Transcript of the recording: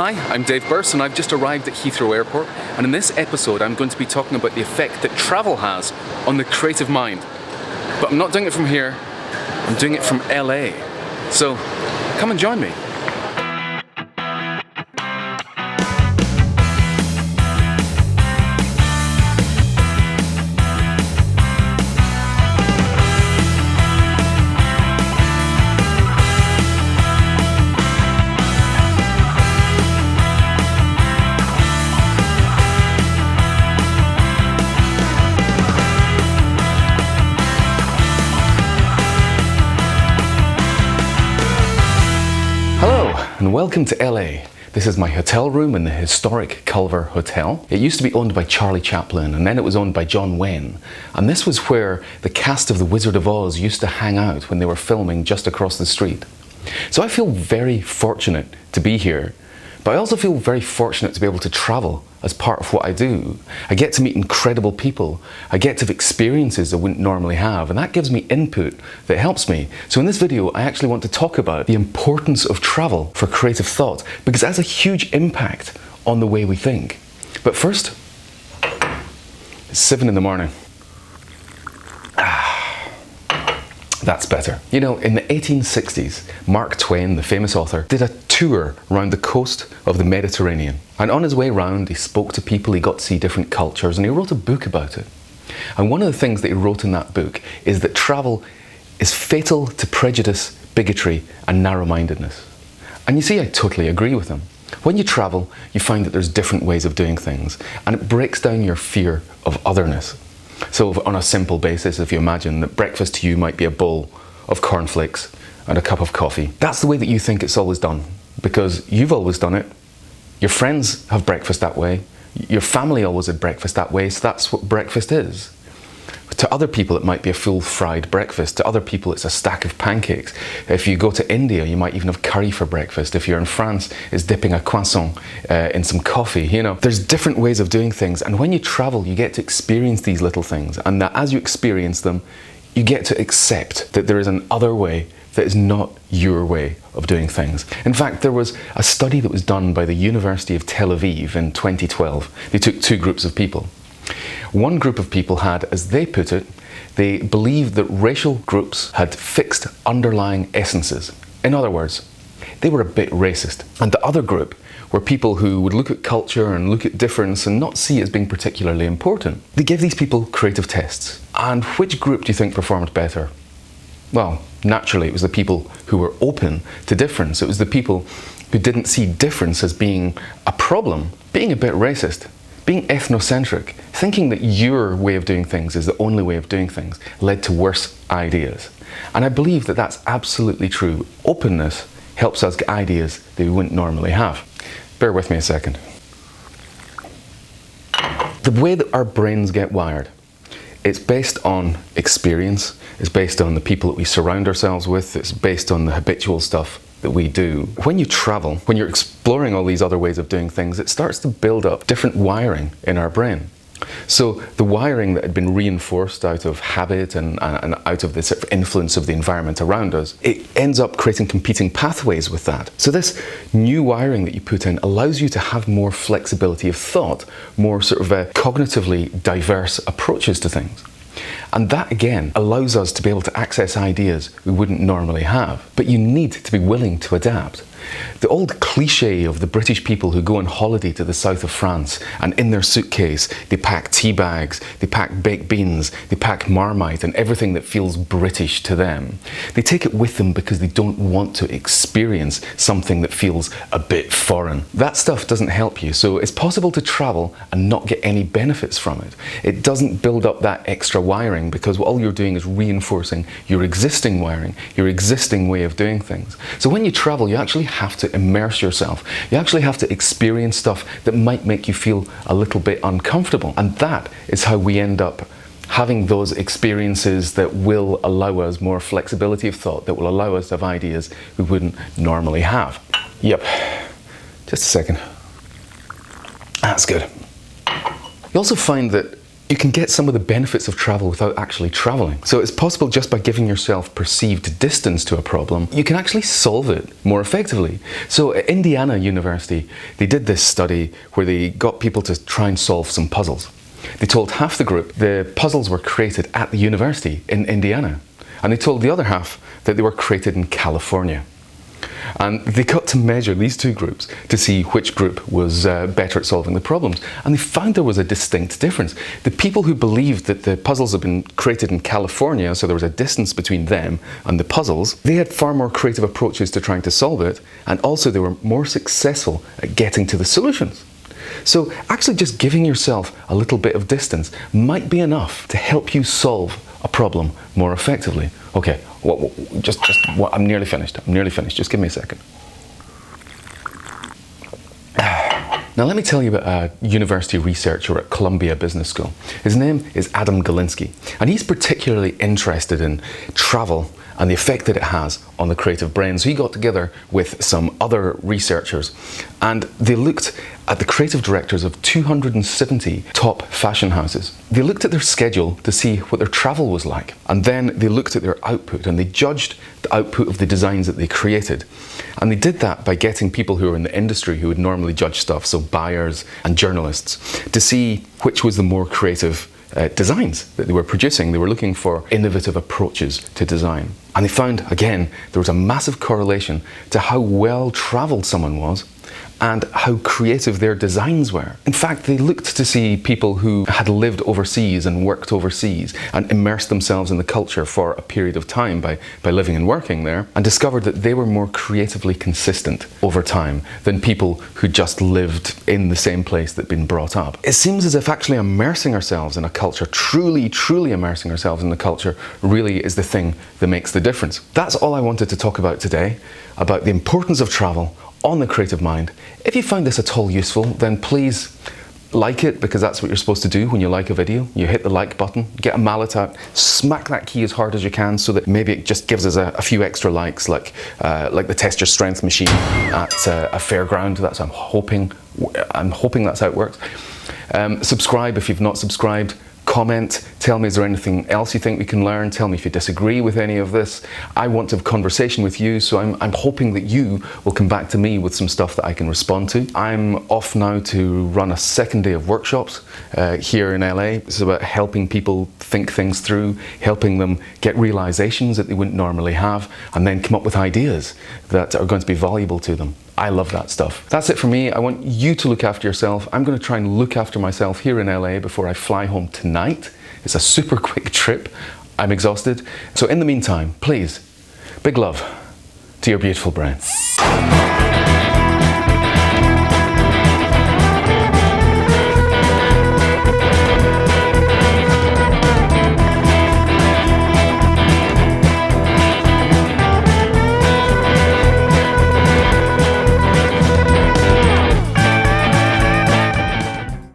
Hi, I'm Dave Burse and I've just arrived at Heathrow Airport, and in this episode I'm going to be talking about the effect that travel has on the creative mind. But I'm not doing it from here, I'm doing it from LA. So come and join me. And welcome to LA. This is my hotel room in the historic Culver Hotel. It used to be owned by Charlie Chaplin, and then it was owned by John Wayne. And this was where the cast of The Wizard of Oz used to hang out when they were filming just across the street. So I feel very fortunate to be here, but I also feel very fortunate to be able to travel as part of what I do. I get to meet incredible people. I get to have experiences I wouldn't normally have, and that gives me input that helps me. So in this video, I actually want to talk about the importance of travel for creative thought, because it has a huge impact on the way we think. But first, it's 7 in the morning. That's better. You know, in the 1860s, Mark Twain, the famous author, did a tour around the coast of the Mediterranean. And on his way round, he spoke to people, he got to see different cultures, and he wrote a book about it. And one of the things that he wrote in that book is that travel is fatal to prejudice, bigotry, and narrow-mindedness. And you see, I totally agree with him. When you travel, you find that there's different ways of doing things, and it breaks down your fear of otherness. So on a simple basis, if you imagine that breakfast to you might be a bowl of cornflakes and a cup of coffee, that's the way that you think it's always done, because you've always done it. Your friends have breakfast that way. Your family always had breakfast that way, so that's what breakfast is. To other people, it might be a full fried breakfast. To other people, it's a stack of pancakes. If you go to India, you might even have curry for breakfast. If you're in France, it's dipping a croissant in some coffee. You know, there's different ways of doing things. And when you travel, you get to experience these little things. And that as you experience them, you get to accept that there is an other way that is not your way of doing things. In fact, there was a study that was done by the University of Tel Aviv in 2012. They took two groups of people. One group of people had, as they put it, they believed that racial groups had fixed underlying essences. In other words, they were a bit racist. And the other group were people who would look at culture and look at difference and not see it as being particularly important. They gave these people creative tests. And which group do you think performed better? Well, naturally, it was the people who were open to difference. It was the people who didn't see difference as being a problem, being a bit racist, being ethnocentric, thinking that your way of doing things is the only way of doing things, led to worse ideas. And I believe that that's absolutely true. Openness helps us get ideas that we wouldn't normally have. Bear with me a second. The way that our brains get wired, it's based on experience, it's based on the people that we surround ourselves with, it's based on the habitual stuff that we do. When you travel, when you're exploring all these other ways of doing things, it starts to build up different wiring in our brain. So the wiring that had been reinforced out of habit and out of the sort of influence of the environment around us, it ends up creating competing pathways with that. So this new wiring that you put in allows you to have more flexibility of thought, more sort of cognitively diverse approaches to things. And that again allows us to be able to access ideas we wouldn't normally have. But you need to be willing to adapt. The old cliche of the British people who go on holiday to the south of France and in their suitcase they pack tea bags, they pack baked beans, they pack Marmite and everything that feels British to them. They take it with them because they don't want to experience something that feels a bit foreign. That stuff doesn't help you, so it's possible to travel and not get any benefits from it. It doesn't build up that extra wiring because all you're doing is reinforcing your existing wiring, your existing way of doing things. So when you travel, you actually have to immerse yourself. You actually have to experience stuff that might make you feel a little bit uncomfortable. And that is how we end up having those experiences that will allow us more flexibility of thought, that will allow us to have ideas we wouldn't normally have. Yep, just a second. That's good. You also find that you can get some of the benefits of travel without actually traveling. So it's possible just by giving yourself perceived distance to a problem, you can actually solve it more effectively. So at Indiana University, they did this study where they got people to try and solve some puzzles. They told half the group the puzzles were created at the university in Indiana, and they told the other half that they were created in California. And they got to measure these two groups to see which group was better at solving the problems. And they found there was a distinct difference. The people who believed that the puzzles had been created in California, so there was a distance between them and the puzzles, they had far more creative approaches to trying to solve it, and also they were more successful at getting to the solutions. So actually just giving yourself a little bit of distance might be enough to help you solve a problem more effectively. Okay, I'm nearly finished. Just give me a second. Now let me tell you about a university researcher at Columbia Business School. His name is Adam Galinsky, and he's particularly interested in travel and the effect that it has on the creative brain. So he got together with some other researchers, and they looked at the creative directors of 270 top fashion houses. They looked at their schedule to see what their travel was like, and then they looked at their output and they judged the output of the designs that they created. And they did that by getting people who are in the industry who would normally judge stuff, so buyers and journalists, to see which was the more creative designs that they were producing. They were looking for innovative approaches to design. And they found, again, there was a massive correlation to how well traveled someone was and how creative their designs were. In fact, they looked to see people who had lived overseas and worked overseas and immersed themselves in the culture for a period of time by living and working there, and discovered that they were more creatively consistent over time than people who just lived in the same place that had been brought up. It seems as if actually immersing ourselves in a culture, truly immersing ourselves in the culture, really is the thing that makes the difference. That's all I wanted to talk about today, about the importance of travel on the creative mind. If you found this at all useful, then please like it, because that's what you're supposed to do when you like a video. You hit the like button, get a mallet out, smack that key as hard as you can so that maybe it just gives us a few extra likes, like the test your strength machine at a fairground. That's I'm hoping that's how it works. Subscribe if you've not subscribed. Comment, tell me, is there anything else you think we can learn? Tell me if you disagree with any of this. I want to have a conversation with you, so I'm hoping that you will come back to me with some stuff that I can respond to. I'm off now to run a second day of workshops here in LA. It's about helping people think things through, helping them get realizations that they wouldn't normally have, and then come up with ideas that are going to be valuable to them. I love that stuff. That's it for me. I want you to look after yourself. I'm going to try and look after myself here in LA before I fly home tonight. It's a super quick trip. I'm exhausted. So in the meantime, please, big love to your beautiful brain.